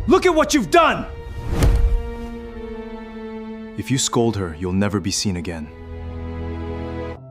Look at what you've done! If you scold her, you'll never be seen again.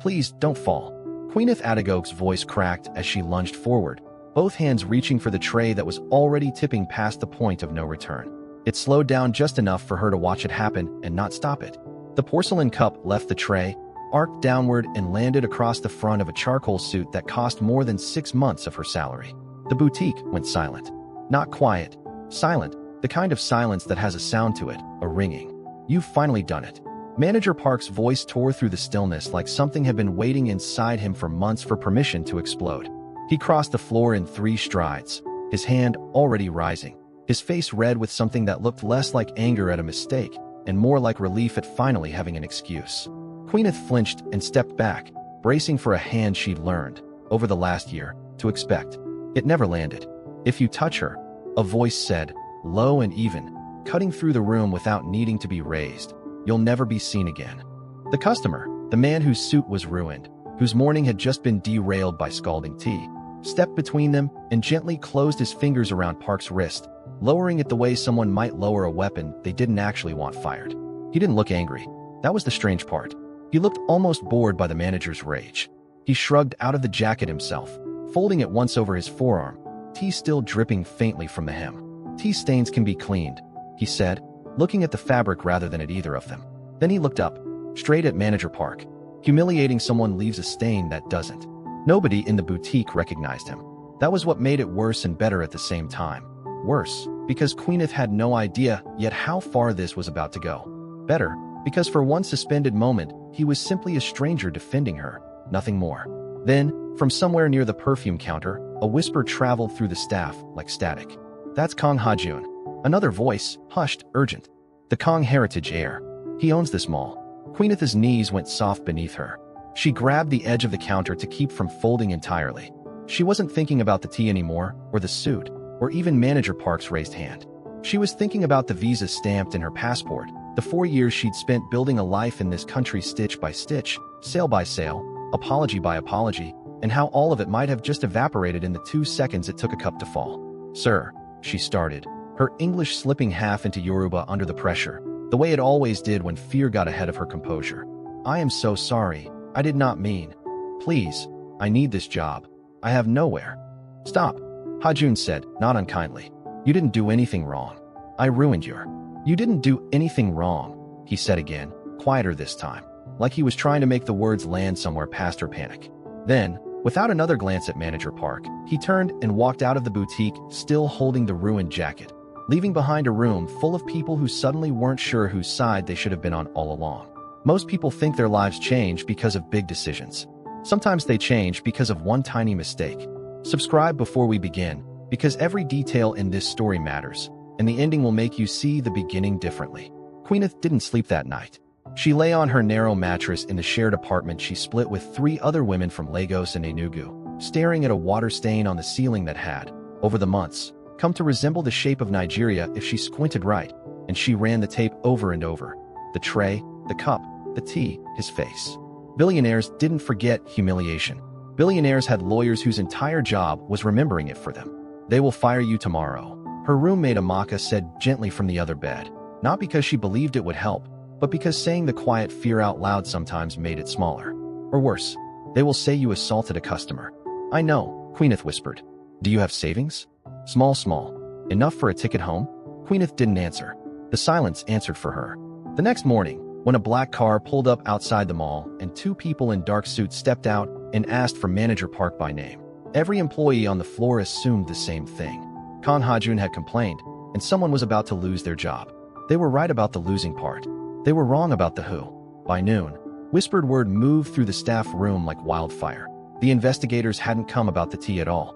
Please, don't fall. Queeneth Adegoke's voice cracked as she lunged forward, both hands reaching for the tray that was already tipping past the point of no return. It slowed down just enough for her to watch it happen and not stop it. The porcelain cup left the tray, arced downward and landed across the front of a charcoal suit that cost more than 6 months of her salary. The boutique went silent. Not quiet, silent, the kind of silence that has a sound to it, a ringing. You've finally done it. Manager Park's voice tore through the stillness like something had been waiting inside him for months for permission to explode. He crossed the floor in 3 strides, his hand already rising, his face red with something that looked less like anger at a mistake and more like relief at finally having an excuse. Queeneth flinched and stepped back, bracing for a hand she'd learned, over the last year, to expect. It never landed. If you touch her, a voice said, low and even, cutting through the room without needing to be raised, you'll never be seen again. The customer, the man whose suit was ruined, whose morning had just been derailed by scalding tea, stepped between them and gently closed his fingers around Park's wrist, lowering it the way someone might lower a weapon they didn't actually want fired. He didn't look angry. That was the strange part. He looked almost bored by the manager's rage. He shrugged out of the jacket himself, folding it once over his forearm, tea still dripping faintly from the hem. Tea stains can be cleaned, he said, looking at the fabric rather than at either of them. Then he looked up, straight at Manager Park. Humiliating someone leaves a stain that doesn't. Nobody in the boutique recognized him. That was what made it worse and better at the same time. Worse, because Queeneth had no idea yet how far this was about to go. Better, because for one suspended moment, he was simply a stranger defending her, nothing more. Then, from somewhere near the perfume counter, a whisper traveled through the staff like static. That's Kang Ha-joon. Another voice, hushed, urgent. The Kang heritage heir. He owns this mall. Queeneth's knees went soft beneath her. She grabbed the edge of the counter to keep from folding entirely. She wasn't thinking about the tea anymore, or the suit, or even Manager Park's raised hand. She was thinking about the visa stamped in her passport, the 4 years she'd spent building a life in this country stitch by stitch, sale by sale, apology by apology, and how all of it might have just evaporated in the 2 seconds it took a cup to fall. Sir, she started, her English slipping half into Yoruba under the pressure, the way it always did when fear got ahead of her composure. I am so sorry. I did not mean. Please, I need this job. I have nowhere. Stop, Ha-joon said, not unkindly. You didn't do anything wrong. I ruined your. You didn't do anything wrong, he said again, quieter this time, like he was trying to make the words land somewhere past her panic. Then, without another glance at Manager Park, he turned and walked out of the boutique, still holding the ruined jacket, leaving behind a room full of people who suddenly weren't sure whose side they should have been on all along. Most people think their lives change because of big decisions. Sometimes they change because of one tiny mistake. Subscribe before we begin, because every detail in this story matters, and the ending will make you see the beginning differently. Queeneth didn't sleep that night. She lay on her narrow mattress in the shared apartment she split with 3 other women from Lagos and Enugu, staring at a water stain on the ceiling that had, over the months, come to resemble the shape of Nigeria if she squinted right, and she ran the tape over and over. The tray, the cup, the tea, his face. Billionaires didn't forget humiliation. Billionaires had lawyers whose entire job was remembering it for them. They will fire you tomorrow, her roommate Amaka said gently from the other bed, not because she believed it would help, but because saying the quiet fear out loud sometimes made it smaller. Or worse, they will say you assaulted a customer. I know, Queeneth whispered. Do you have savings? Small. Enough for a ticket home? Queeneth didn't answer. The silence answered for her. The next morning, when a black car pulled up outside the mall and 2 people in dark suits stepped out and asked for Manager Park by name, every employee on the floor assumed the same thing. Kang Ha-joon had complained, and someone was about to lose their job. They were right about the losing part. They were wrong about the who. By noon, whispered word moved through the staff room like wildfire. The investigators hadn't come about the tea at all.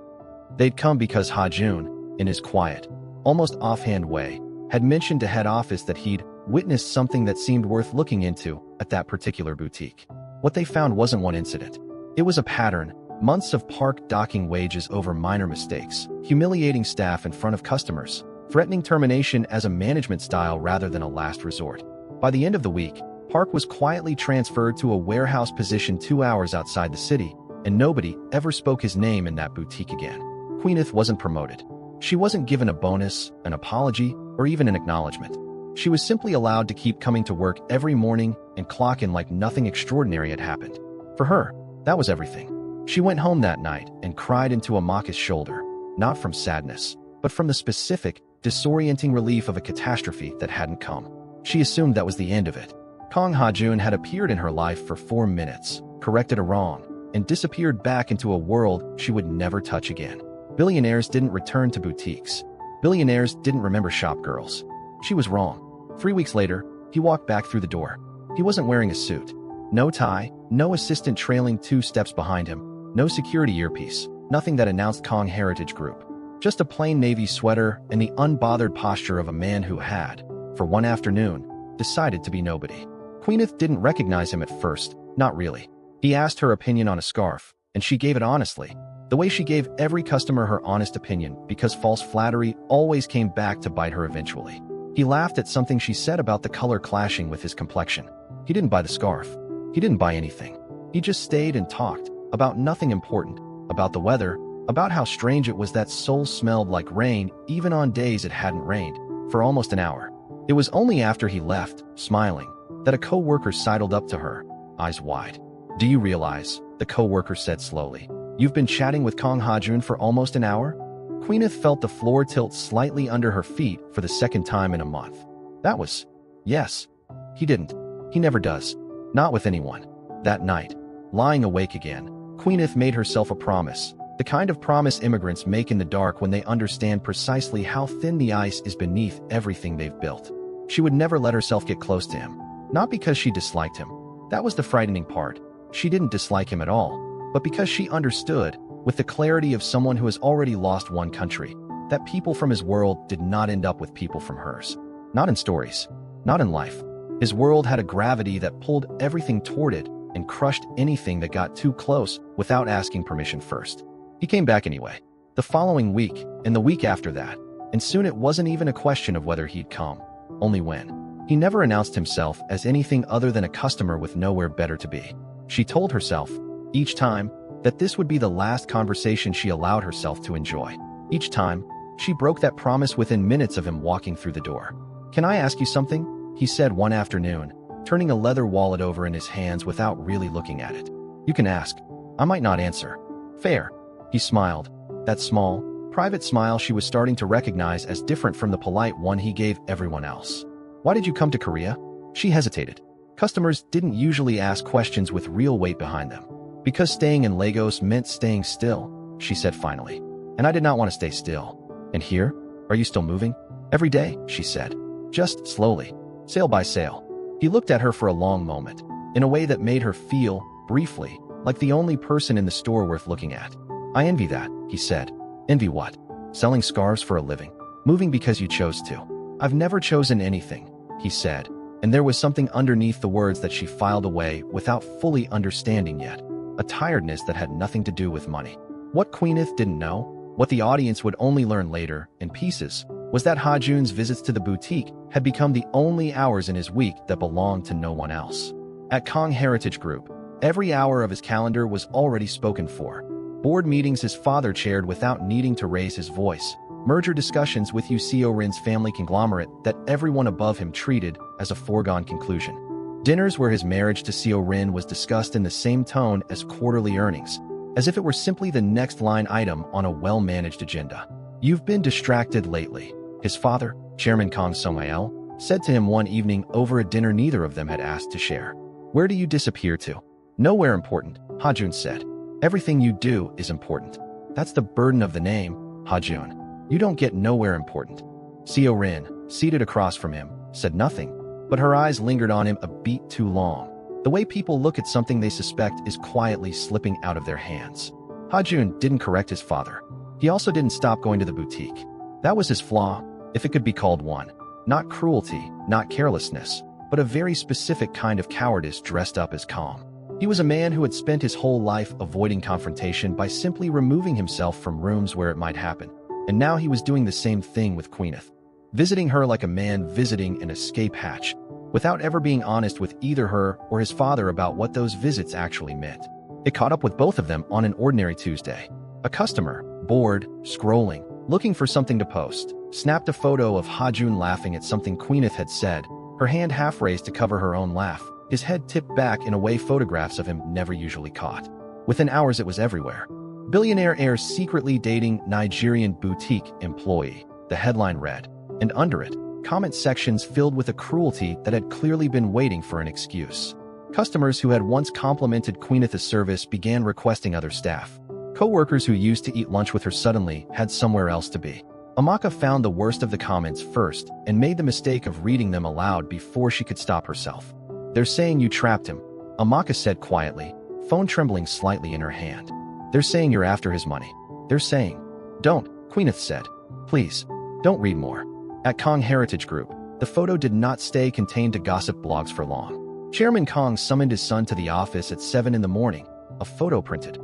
They'd come because Ha-joon, in his quiet, almost offhand way, had mentioned to head office that he'd witnessed something that seemed worth looking into at that particular boutique. What they found wasn't one incident. It was a pattern, months of Park docking wages over minor mistakes, humiliating staff in front of customers, threatening termination as a management style rather than a last resort. By the end of the week, Park was quietly transferred to a warehouse position 2 hours outside the city, and nobody ever spoke his name in that boutique again. Queeneth wasn't promoted. She wasn't given a bonus, an apology, or even an acknowledgement. She was simply allowed to keep coming to work every morning and clock in like nothing extraordinary had happened. For her, that was everything. She went home that night and cried into Amaka's shoulder, not from sadness, but from the specific, disorienting relief of a catastrophe that hadn't come. She assumed that was the end of it. Kang Ha-joon had appeared in her life for 4 minutes, corrected a wrong, and disappeared back into a world she would never touch again. Billionaires didn't return to boutiques. Billionaires didn't remember shop girls. She was wrong. 3 weeks later, he walked back through the door. He wasn't wearing a suit. No tie, no assistant trailing 2 steps behind him, no security earpiece, nothing that announced Kang Heritage Group. Just a plain navy sweater and the unbothered posture of a man who had, for one afternoon, decided to be nobody. Queeneth didn't recognize him at first, not really. He asked her opinion on a scarf, and she gave it honestly, the way she gave every customer her honest opinion because false flattery always came back to bite her eventually. He laughed at something she said about the color clashing with his complexion. He didn't buy the scarf. He didn't buy anything. He just stayed and talked about nothing important, about the weather, about how strange it was that Seoul smelled like rain even on days it hadn't rained, for almost an hour. It was only after he left, smiling, that a co-worker sidled up to her, eyes wide. "Do you realize," the co-worker said slowly, "you've been chatting with Kang Ha-joon for almost an hour?" Queeneth felt the floor tilt slightly under her feet for the second time in a month. That was, yes. He didn't. He never does. Not with anyone. That night, lying awake again, Queeneth made herself a promise, the kind of promise immigrants make in the dark when they understand precisely how thin the ice is beneath everything they've built. She would never let herself get close to him, not because she disliked him. That was the frightening part. She didn't dislike him at all, but because she understood, with the clarity of someone who has already lost one country, that people from his world did not end up with people from hers. Not in stories, not in life. His world had a gravity that pulled everything toward it and crushed anything that got too close without asking permission first. He came back anyway, the following week and the week after that, and soon it wasn't even a question of whether he'd come, only when. He never announced himself as anything other than a customer with nowhere better to be. She told herself, each time, that this would be the last conversation she allowed herself to enjoy. Each time, she broke that promise within minutes of him walking through the door. "Can I ask you something?" he said one afternoon, turning a leather wallet over in his hands without really looking at it. "You can ask. I might not answer." "Fair." He smiled, that small, private smile she was starting to recognize as different from the polite one he gave everyone else. "Why did you come to Korea?" She hesitated. Customers didn't usually ask questions with real weight behind them. "Because staying in Lagos meant staying still," she said finally. "And I did not want to stay still." "And here? Are you still moving?" "Every day," she said. "Just slowly. Sale by sale." He looked at her for a long moment, in a way that made her feel, briefly, like the only person in the store worth looking at. "I envy that," he said. "Envy what?" "Selling scarves for a living. Moving because you chose to." "I've never chosen anything," he said, and there was something underneath the words that she filed away without fully understanding yet, a tiredness that had nothing to do with money. What Queeneth didn't know, what the audience would only learn later, in pieces, was that Ha-joon's visits to the boutique had become the only hours in his week that belonged to no one else. At Kang Heritage Group, every hour of his calendar was already spoken for. Board meetings his father chaired without needing to raise his voice, merger discussions with Seo Rin's family conglomerate that everyone above him treated as a foregone conclusion. Dinners where his marriage to Seo Rin was discussed in the same tone as quarterly earnings, as if it were simply the next line item on a well-managed agenda. "You've been distracted lately," his father, Chairman Kang Song-il, said to him one evening over a dinner neither of them had asked to share. "Where do you disappear to?" "Nowhere important," Ha-joon said. "Everything you do is important. That's the burden of the name, Ha-joon. You don't get nowhere important." Seo Rin, seated across from him, said nothing, but her eyes lingered on him a beat too long. The way people look at something they suspect is quietly slipping out of their hands. Ha-joon didn't correct his father. He also didn't stop going to the boutique. That was his flaw, if it could be called one. Not cruelty, not carelessness, but a very specific kind of cowardice dressed up as calm. He was a man who had spent his whole life avoiding confrontation by simply removing himself from rooms where it might happen. And now he was doing the same thing with Queeneth, visiting her like a man visiting an escape hatch, without ever being honest with either her or his father about what those visits actually meant. It caught up with both of them on an ordinary Tuesday. A customer, bored, scrolling, looking for something to post, snapped a photo of Ha-joon laughing at something Queeneth had said, her hand half raised to cover her own laugh, his head tipped back in a way photographs of him never usually caught. Within hours it was everywhere. Billionaire heir secretly dating Nigerian boutique employee, the headline read, and under it, comment sections filled with a cruelty that had clearly been waiting for an excuse. Customers who had once complimented Queeneth's service began requesting other staff. Co-workers who used to eat lunch with her suddenly had somewhere else to be. Amaka found the worst of the comments first and made the mistake of reading them aloud before she could stop herself. "They're saying you trapped him," Amaka said quietly, phone trembling slightly in her hand. "They're saying you're after his money. They're saying..." "Don't," Queeneth said. "Please, don't read more." At Kang Heritage Group, the photo did not stay contained to gossip blogs for long. Chairman Kang summoned his son to the office at 7 in the morning, a photo printed,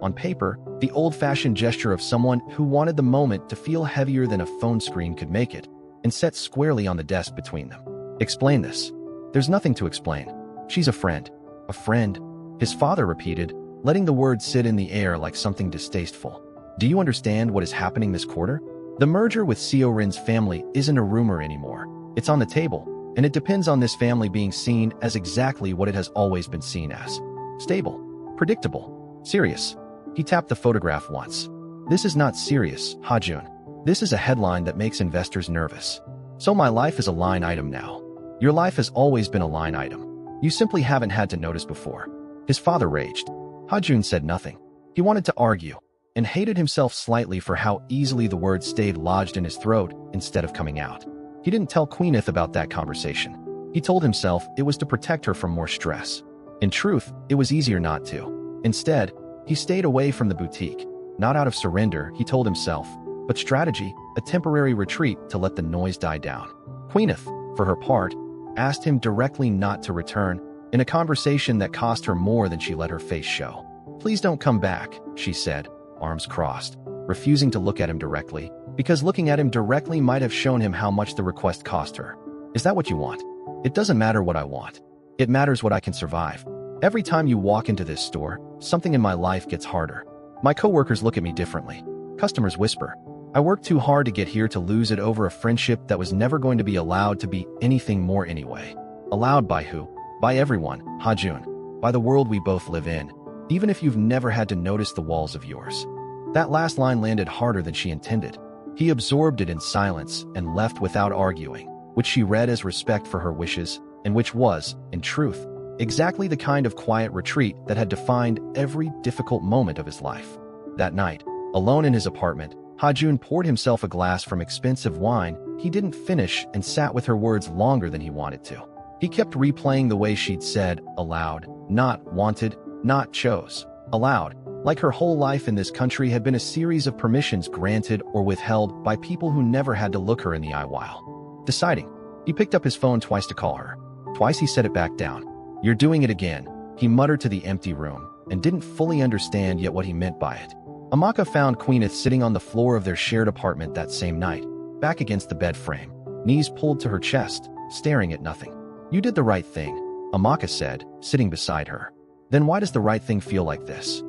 on paper, the old-fashioned gesture of someone who wanted the moment to feel heavier than a phone screen could make it, and set squarely on the desk between them. "Explain this." "There's nothing to explain. She's a friend." "A friend?" his father repeated, letting the word sit in the air like something distasteful. "Do you understand what is happening this quarter? The merger with Seo-rin's family isn't a rumor anymore. It's on the table, and it depends on this family being seen as exactly what it has always been seen as. Stable, predictable, serious." He tapped the photograph once. "This is not serious, Ha-joon. This is a headline that makes investors nervous. So my life is a line item now. Your life has always been a line item. You simply haven't had to notice before." His father raged. Ha-joon said nothing. He wanted to argue, and hated himself slightly for how easily the words stayed lodged in his throat instead of coming out. He didn't tell Queeneth about that conversation. He told himself it was to protect her from more stress. In truth, it was easier not to. Instead, he stayed away from the boutique, not out of surrender, he told himself, but strategy, a temporary retreat to let the noise die down. Queeneth, for her part, asked him directly not to return, in a conversation that cost her more than she let her face show. "Please don't come back," she said, arms crossed, refusing to look at him directly, because looking at him directly might have shown him how much the request cost her. "Is that what you want?" "It doesn't matter what I want. It matters what I can survive. Every time you walk into this store, something in my life gets harder. My coworkers look at me differently. Customers whisper. I worked too hard to get here to lose it over a friendship that was never going to be allowed to be anything more anyway." Allowed by who? By everyone, Ha-joon. By the world we both live in, even if you've never had to notice the walls of yours. That last line landed harder than she intended. He absorbed it in silence and left without arguing, which she read as respect for her wishes, and which was, in truth, exactly the kind of quiet retreat that had defined every difficult moment of his life. That night, alone in his apartment, Ha-joon poured himself a glass from expensive wine he didn't finish and sat with her words longer than he wanted to. He kept replaying the way she'd said, aloud, not wanted, not chose, aloud, like her whole life in this country had been a series of permissions granted or withheld by people who never had to look her in the eye while deciding. He picked up his phone twice to call her. Twice he set it back down. "You're doing it again," he muttered to the empty room, and didn't fully understand yet what he meant by it. Amaka found Queeneth sitting on the floor of their shared apartment that same night, back against the bed frame, knees pulled to her chest, staring at nothing. "You did the right thing," Amaka said, sitting beside her. "Then why does the right thing feel like this?"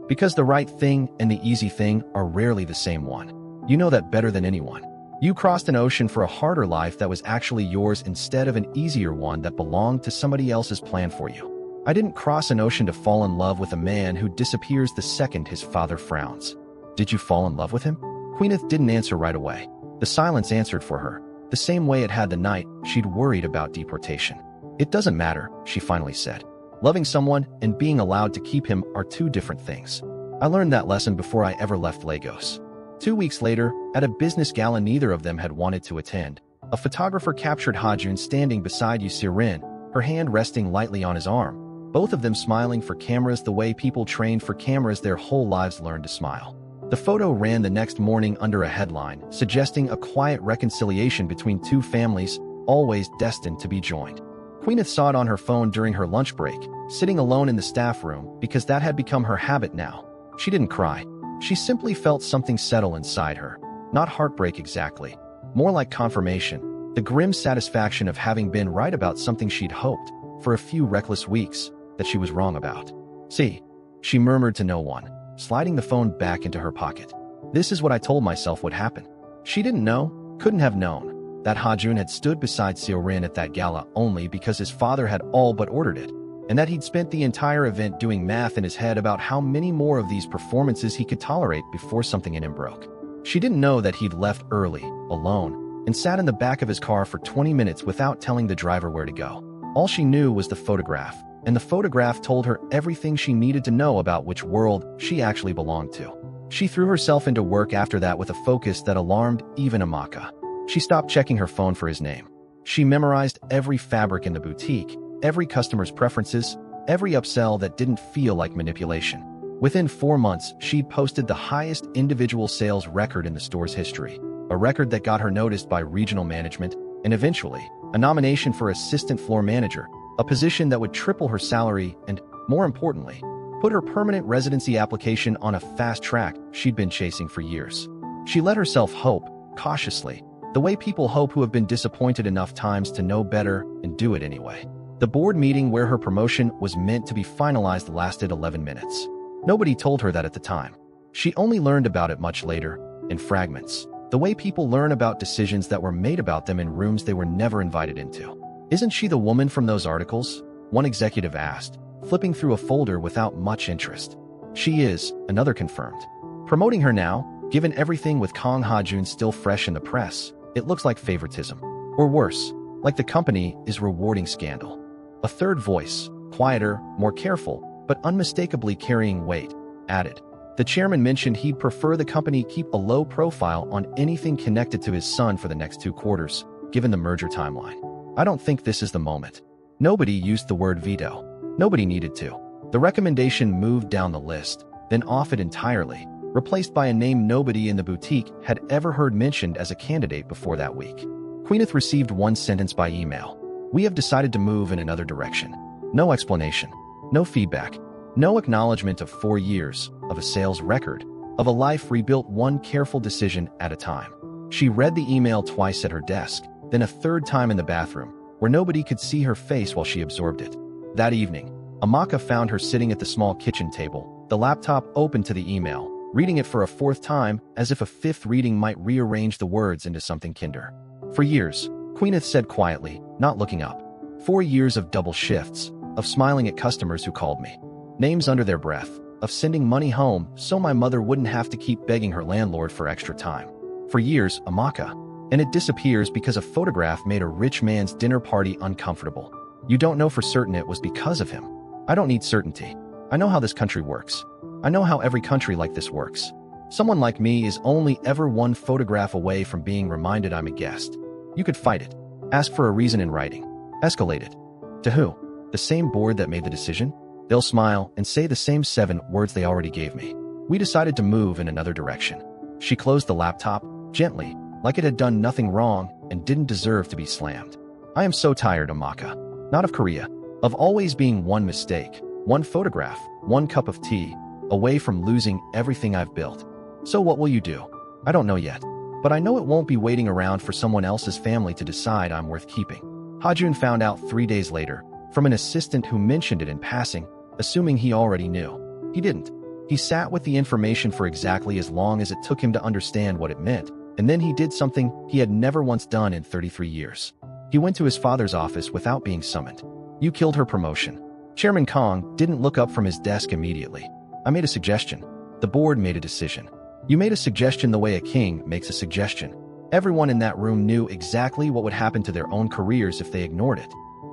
"Because the right thing and the easy thing are rarely the same one. You know that better than anyone. You crossed an ocean for a harder life that was actually yours instead of an easier one that belonged to somebody else's plan for you. I didn't cross an ocean to fall in love with a man who disappears the second his father frowns." "Did you fall in love with him?" Queeneth didn't answer right away. The silence answered for her, the same way it had the night she'd worried about deportation. "It doesn't matter," she finally said. "Loving someone and being allowed to keep him are two different things. I learned that lesson before I ever left Lagos." 2 weeks later, at a business gala neither of them had wanted to attend, a photographer captured Ha-joon standing beside Seo-rin, her hand resting lightly on his arm, both of them smiling for cameras the way people trained for cameras their whole lives learned to smile. The photo ran the next morning under a headline, suggesting a quiet reconciliation between two families, always destined to be joined. Queeneth saw it on her phone during her lunch break, sitting alone in the staff room, because that had become her habit now. She didn't cry. She simply felt something settle inside her. Not heartbreak exactly. More like confirmation. The grim satisfaction of having been right about something she'd hoped, for a few reckless weeks, that she was wrong about. "See," she murmured to no one, sliding the phone back into her pocket. This is what I told myself would happen. She didn't know, couldn't have known, that Ha-joon had stood beside Seo-rin at that gala only because his father had all but ordered it, and that he'd spent the entire event doing math in his head about how many more of these performances he could tolerate before something in him broke. She didn't know that he'd left early, alone, and sat in the back of his car for 20 minutes without telling the driver where to go. All she knew was the photograph, and the photograph told her everything she needed to know about which world she actually belonged to. She threw herself into work after that with a focus that alarmed even Amaka. She stopped checking her phone for his name. She memorized every fabric in the boutique, every customer's preferences, every upsell that didn't feel like manipulation. Within 4 months, she'd posted the highest individual sales record in the store's history, a record that got her noticed by regional management, and eventually, a nomination for assistant floor manager, a position that would triple her salary and, more importantly, put her permanent residency application on a fast track she'd been chasing for years. She let herself hope, cautiously, the way people hope who have been disappointed enough times to know better and do it anyway. The board meeting where her promotion was meant to be finalized lasted 11 minutes. Nobody told her that at the time. She only learned about it much later, in fragments, the way people learn about decisions that were made about them in rooms they were never invited into. "Isn't she the woman from those articles?" one executive asked, flipping through a folder without much interest. "She is," another confirmed. Promoting her now, given everything with Kang Ha-joon still fresh in the press, it looks like favoritism. Or worse, like the company is rewarding scandal. A third voice, quieter, more careful, but unmistakably carrying weight, added. The chairman mentioned he'd prefer the company keep a low profile on anything connected to his son for the next 2 quarters, given the merger timeline. I don't think this is the moment. Nobody used the word veto. Nobody needed to. The recommendation moved down the list, then off it entirely, replaced by a name nobody in the boutique had ever heard mentioned as a candidate before that week. Queeneth received one sentence by email. "We have decided to move in another direction." No explanation, no feedback, no acknowledgement of 4 years, of a sales record, of a life rebuilt one careful decision at a time. She read the email twice at her desk, then a third time in the bathroom, where nobody could see her face while she absorbed it. That evening, Amaka found her sitting at the small kitchen table, the laptop open to the email, reading it for a 4th time as if a 5th reading might rearrange the words into something kinder. "For years," Queeneth said quietly, not looking up. "4 years of double shifts, of smiling at customers who called me. Names under their breath, of sending money home so my mother wouldn't have to keep begging her landlord for extra time. For years, Amaka. And it disappears because a photograph made a rich man's dinner party uncomfortable. You don't know for certain it was because of him. I don't need certainty. I know how this country works. I know how every country like this works. Someone like me is only ever one photograph away from being reminded I'm a guest. You could fight it. Ask for a reason in writing. Escalate it. To who? The same board that made the decision? They'll smile and say the same 7 words they already gave me. We decided to move in another direction." She closed the laptop, gently, like it had done nothing wrong and didn't deserve to be slammed. "I am so tired, Amaka. Not of Korea. Of always being one mistake, one photograph, one cup of tea, away from losing everything I've built. So what will you do? I don't know yet. But I know it won't be waiting around for someone else's family to decide I'm worth keeping." Ha-joon found out 3 days later, from an assistant who mentioned it in passing, assuming he already knew. He didn't. He sat with the information for exactly as long as it took him to understand what it meant, and then he did something he had never once done in 33 years. He went to his father's office without being summoned. "You killed her promotion." Chairman Kang didn't look up from his desk immediately. "I made a suggestion. The board made a decision. You made a suggestion the way a king makes a suggestion. Everyone in that room knew exactly what would happen to their own careers if they ignored it.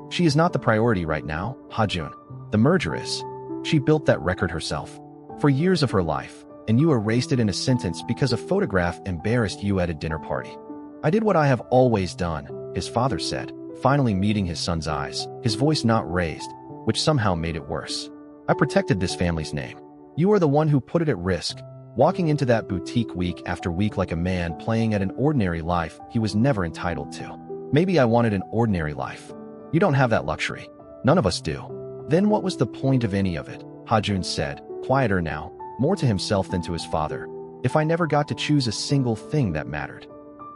She is not the priority right now, Ha-joon. The merger is. She built that record herself. For years of her life, and you erased it in a sentence because a photograph embarrassed you at a dinner party. I did what I have always done," his father said, finally meeting his son's eyes, his voice not raised, which somehow made it worse. "I protected this family's name. You are the one who put it at risk, walking into that boutique week after week like a man playing at an ordinary life he was never entitled to. Maybe I wanted an ordinary life. You don't have that luxury. None of us do." "Then what was the point of any of it?" Ha-joon said, quieter now, more to himself than to his father. "If I never got to choose a single thing that mattered."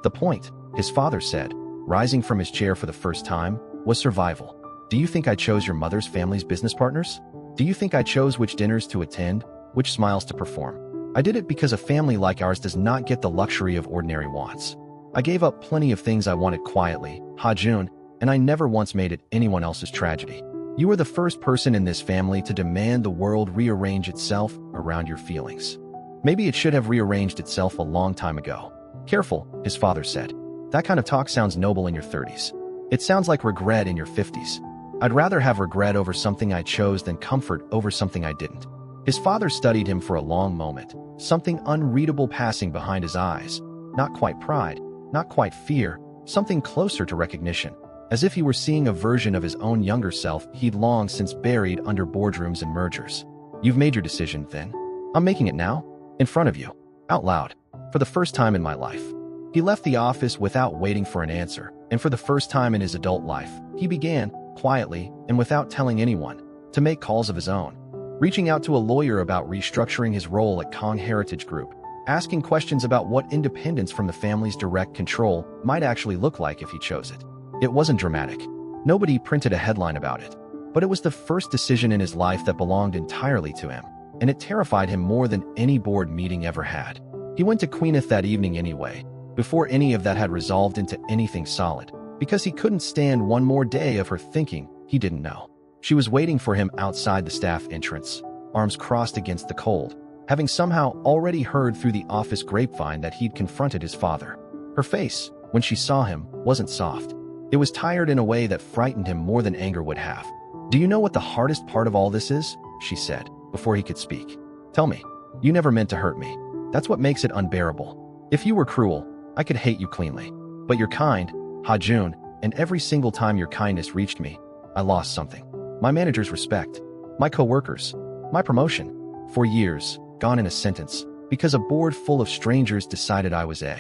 "The point," his father said, rising from his chair for the first time, "was survival. Do you think I chose your mother's family's business partners? Do you think I chose which dinners to attend, which smiles to perform? I did it because a family like ours does not get the luxury of ordinary wants. I gave up plenty of things I wanted quietly, Ha-joon, and I never once made it anyone else's tragedy. You were the first person in this family to demand the world rearrange itself around your feelings. Maybe it should have rearranged itself a long time ago. Careful, his father said. That kind of talk sounds noble in your 30s. It sounds like regret in your 50s. I'd rather have regret over something I chose than comfort over something I didn't. His father studied him for a long moment, something unreadable passing behind his eyes. Not quite pride, not quite fear, something closer to recognition, as if he were seeing a version of his own younger self he'd long since buried under boardrooms and mergers. You've made your decision, then? I'm making it now? In front of you. Out loud. For the first time in my life. He left the office without waiting for an answer, and for the first time in his adult life, he began, quietly and without telling anyone, to make calls of his own. Reaching out to a lawyer about restructuring his role at Kang Heritage Group, asking questions about what independence from the family's direct control might actually look like if he chose it. It wasn't dramatic. Nobody printed a headline about it. But it was the first decision in his life that belonged entirely to him, and it terrified him more than any board meeting ever had. He went to Queeneth that evening anyway, before any of that had resolved into anything solid, because he couldn't stand one more day of her thinking he didn't know. She was waiting for him outside the staff entrance, arms crossed against the cold, having somehow already heard through the office grapevine that he'd confronted his father. Her face, when she saw him, wasn't soft. It was tired in a way that frightened him more than anger would have. "Do you know what the hardest part of all this is?" she said, before he could speak. "Tell me. You never meant to hurt me. That's what makes it unbearable. If you were cruel, I could hate you cleanly. But you're kind, Ha-joon, and every single time your kindness reached me, I lost something. My manager's respect, my co-workers, my promotion. 4 years, gone in a sentence, because a board full of strangers decided I was a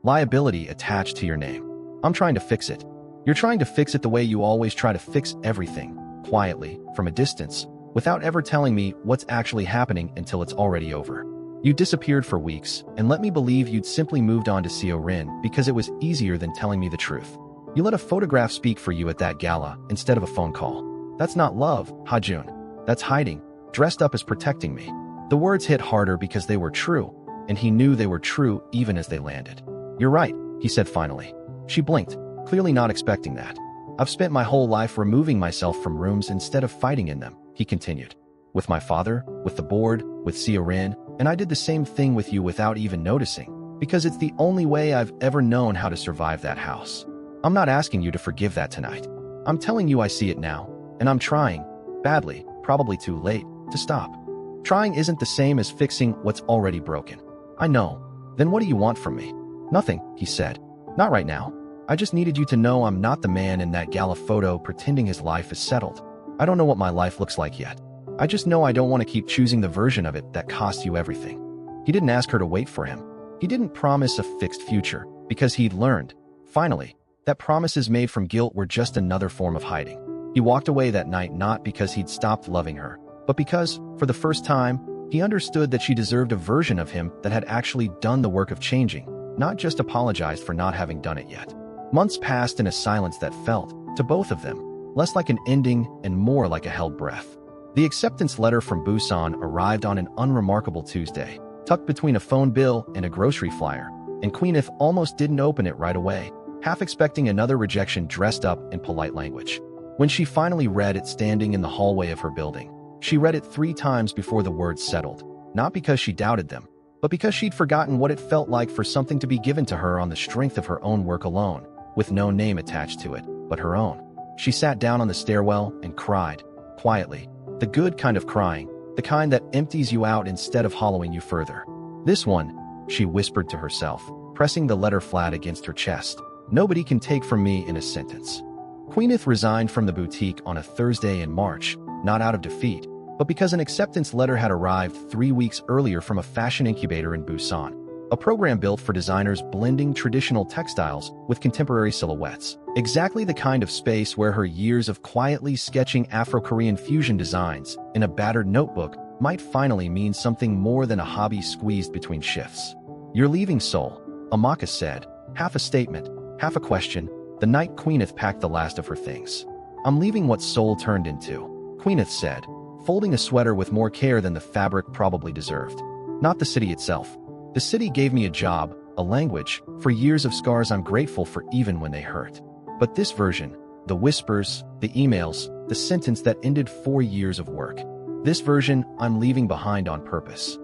liability attached to your name. I'm trying to fix it. You're trying to fix it the way you always try to fix everything, quietly, from a distance, without ever telling me what's actually happening until it's already over. You disappeared for weeks, and let me believe you'd simply moved on to Seo-rin because it was easier than telling me the truth. You let a photograph speak for you at that gala instead of a phone call. That's not love, Ha-joon. That's hiding, dressed up as protecting me." The words hit harder because they were true, and he knew they were true even as they landed. "You're right," he said finally. She blinked, clearly not expecting that. "I've spent my whole life removing myself from rooms instead of fighting in them," he continued. "With my father, with the board, with Seo-rin, and I did the same thing with you without even noticing, because it's the only way I've ever known how to survive that house. I'm not asking you to forgive that tonight. I'm telling you I see it now, and I'm trying, badly, probably too late, to stop. Trying isn't the same as fixing what's already broken. I know. Then what do you want from me?" "Nothing," he said. "Not right now. I just needed you to know I'm not the man in that gala photo pretending his life is settled. I don't know what my life looks like yet. I just know I don't want to keep choosing the version of it that costs you everything." He didn't ask her to wait for him. He didn't promise a fixed future, because he'd learned, finally, that promises made from guilt were just another form of hiding. He walked away that night not because he'd stopped loving her, but because, for the first time, he understood that she deserved a version of him that had actually done the work of changing, not just apologized for not having done it yet. Months passed in a silence that felt, to both of them, less like an ending and more like a held breath. The acceptance letter from Busan arrived on an unremarkable Tuesday, tucked between a phone bill and a grocery flyer, and Queeneth almost didn't open it right away, half expecting another rejection dressed up in polite language. When she finally read it standing in the hallway of her building, she read it 3 times before the words settled, not because she doubted them, but because she'd forgotten what it felt like for something to be given to her on the strength of her own work alone, with no name attached to it, but her own. She sat down on the stairwell and cried, quietly, the good kind of crying, the kind that empties you out instead of hollowing you further. "This one," she whispered to herself, pressing the letter flat against her chest. "Nobody can take from me in a sentence." Queeneth resigned from the boutique on a Thursday in March, not out of defeat, but because an acceptance letter had arrived 3 weeks earlier from a fashion incubator in Busan, a program built for designers blending traditional textiles with contemporary silhouettes. Exactly the kind of space where her years of quietly sketching Afro-Korean fusion designs in a battered notebook might finally mean something more than a hobby squeezed between shifts. "You're leaving Seoul," Amaka said, half a statement, half a question, the night Queeneth packed the last of her things. "I'm leaving what Seoul turned into," Queeneth said, folding a sweater with more care than the fabric probably deserved. not the city itself. The city gave me a job, a language, for years of scars I'm grateful for even when they hurt. But this version, the whispers, the emails, the sentence that ended 4 years of work. This version, I'm leaving behind on purpose.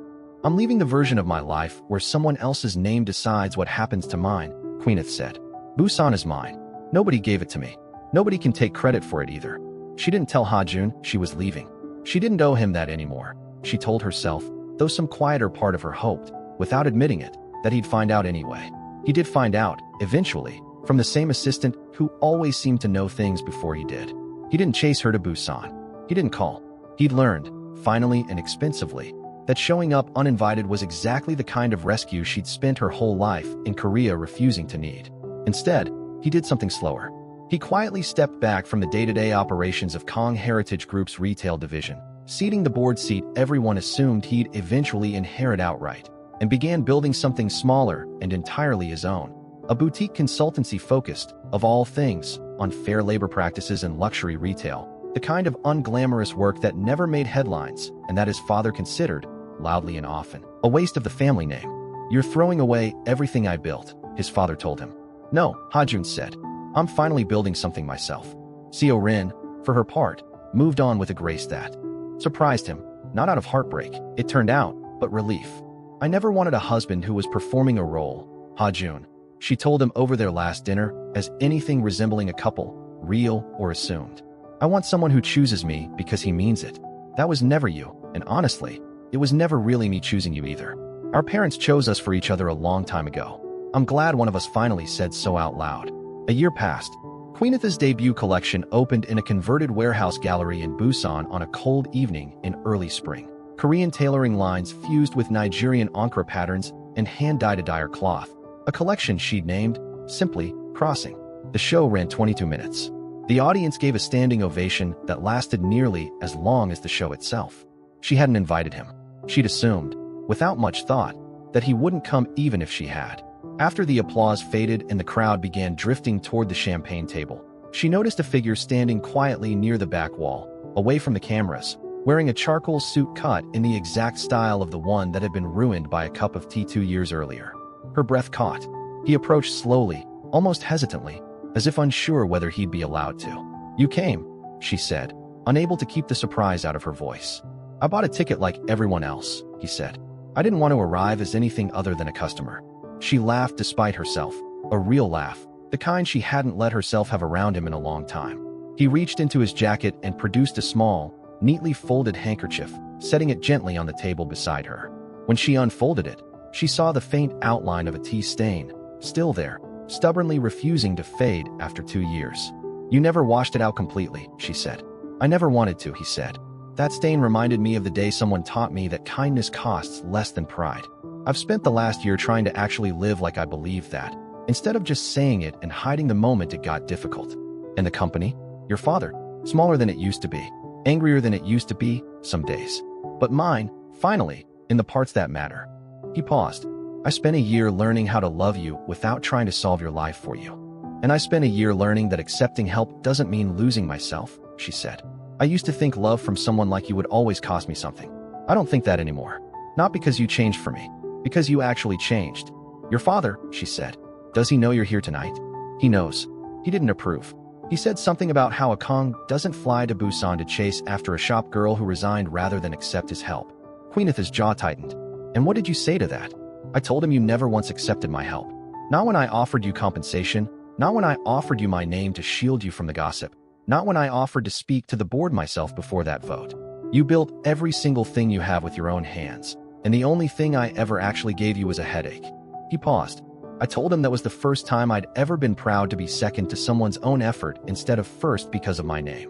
I'm leaving the version of my life where someone else's name decides what happens to mine, Queeneth said. Busan is mine. Nobody gave it to me. Nobody can take credit for it either. She didn't tell Ha-joon she was leaving. She didn't owe him that anymore. She told herself, though some quieter part of her hoped, without admitting it, that he'd find out anyway. He did find out, eventually, from the same assistant who always seemed to know things before he did. He didn't chase her to Busan. He didn't call. He'd learned, finally and expensively, that showing up uninvited was exactly the kind of rescue she'd spent her whole life in Korea refusing to need. Instead, he did something slower. He quietly stepped back from the day-to-day operations of Kang Heritage Group's retail division, ceding the board seat everyone assumed he'd eventually inherit outright, and began building something smaller and entirely his own. A boutique consultancy focused, of all things, on fair labor practices and luxury retail, the kind of unglamorous work that never made headlines and that his father considered, loudly and often, a waste of the family name. "You're throwing away everything I built," his father told him. "No," Ha-joon said. "I'm finally building something myself." Seo-rin, for her part, moved on with a grace that surprised him, not out of heartbreak, it turned out, but relief. "I never wanted a husband who was performing a role, Ha-joon," she told him over their last dinner, as anything resembling a couple, real or assumed. "I want someone who chooses me because he means it. That was never you, and honestly, it was never really me choosing you either. Our parents chose us for each other a long time ago. I'm glad one of us finally said so out loud." A year passed. Queeneth's debut collection opened in a converted warehouse gallery in Busan on a cold evening in early spring. Korean tailoring lines fused with Nigerian ankara patterns and hand-dyed attire cloth. A collection she'd named, simply, Crossing. The show ran 22 minutes. The audience gave a standing ovation that lasted nearly as long as the show itself. She hadn't invited him. She'd assumed, without much thought, that he wouldn't come even if she had. After the applause faded and the crowd began drifting toward the champagne table, she noticed a figure standing quietly near the back wall, away from the cameras, wearing a charcoal suit cut in the exact style of the one that had been ruined by a cup of tea 2 years earlier. Her breath caught. He approached slowly, almost hesitantly, as if unsure whether he'd be allowed to. "You came," she said, unable to keep the surprise out of her voice. "I bought a ticket like everyone else," he said. "I didn't want to arrive as anything other than a customer." She laughed despite herself, a real laugh, the kind she hadn't let herself have around him in a long time. He reached into his jacket and produced a small, neatly folded handkerchief, setting it gently on the table beside her. When she unfolded it, she saw the faint outline of a tea stain, still there, stubbornly refusing to fade after 2 years. "You never washed it out completely," she said. "I never wanted to," he said. "That stain reminded me of the day someone taught me that kindness costs less than pride. I've spent the last year trying to actually live like I believe that, instead of just saying it and hiding the moment it got difficult. And the company? Your father, smaller than it used to be, angrier than it used to be, some days. But mine, finally, in the parts that matter." He paused. "I spent a year learning how to love you without trying to solve your life for you. And I spent a year learning that accepting help doesn't mean losing myself," she said. "I used to think love from someone like you would always cost me something. I don't think that anymore. Not because you changed for me, because you actually changed." "Your father," she said. "Does he know you're here tonight?" "He knows." He didn't approve. He said something about how a Kang doesn't fly to Busan to chase after a shop girl who resigned rather than accept his help. Queeneth's jaw tightened. "And what did you say to that?" "I told him you never once accepted my help. Not when I offered you compensation, not when I offered you my name to shield you from the gossip, not when I offered to speak to the board myself before that vote. You built every single thing you have with your own hands, and the only thing I ever actually gave you was a headache." He paused. "I told him that was the first time I'd ever been proud to be second to someone's own effort instead of first because of my name."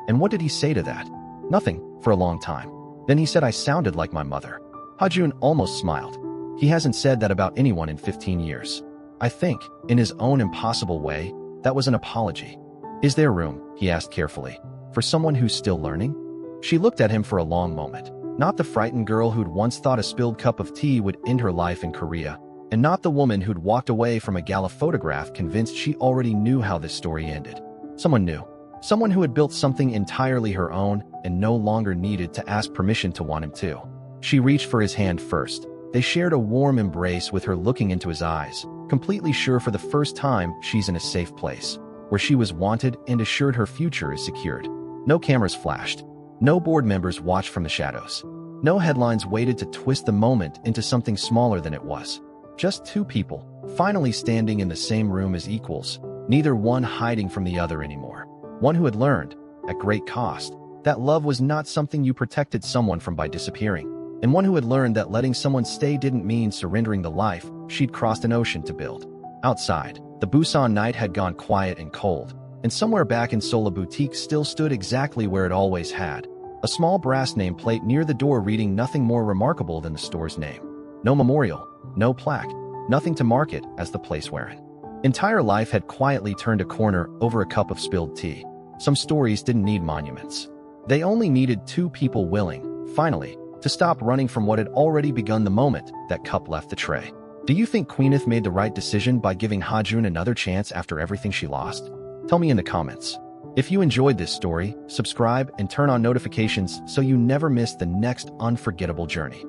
"And what did he say to that?" "Nothing, for a long time. Then he said I sounded like my mother." Ha-joon almost smiled. He hasn't said that about anyone in 15 years. I think, in his own impossible way, that was an apology. "Is there room," he asked carefully, "for someone who's still learning?" She looked at him for a long moment. Not the frightened girl who'd once thought a spilled cup of tea would end her life in Korea, and not the woman who'd walked away from a gala photograph convinced she already knew how this story ended. Someone new. Someone who had built something entirely her own and no longer needed to ask permission to want him to. She reached for his hand first. They shared a warm embrace with her looking into his eyes, completely sure for the first time she's in a safe place, where she was wanted and assured her future is secured. No cameras flashed. No board members watched from the shadows. No headlines waited to twist the moment into something smaller than it was. Just two people, finally standing in the same room as equals, neither one hiding from the other anymore. One who had learned, at great cost, that love was not something you protected someone from by disappearing, and one who had learned that letting someone stay didn't mean surrendering the life she'd crossed an ocean to build. Outside, the Busan night had gone quiet and cold, and somewhere back in Seoul, a boutique still stood exactly where it always had. A small brass nameplate near the door reading nothing more remarkable than the store's name. No memorial, no plaque, nothing to mark it as the place wherein entire life had quietly turned a corner over a cup of spilled tea. Some stories didn't need monuments. They only needed two people willing, finally, to stop running from what had already begun the moment that cup left the tray. Do you think Queeneth made the right decision by giving Ha-joon another chance after everything she lost? Tell me in the comments. If you enjoyed this story, subscribe and turn on notifications so you never miss the next unforgettable journey.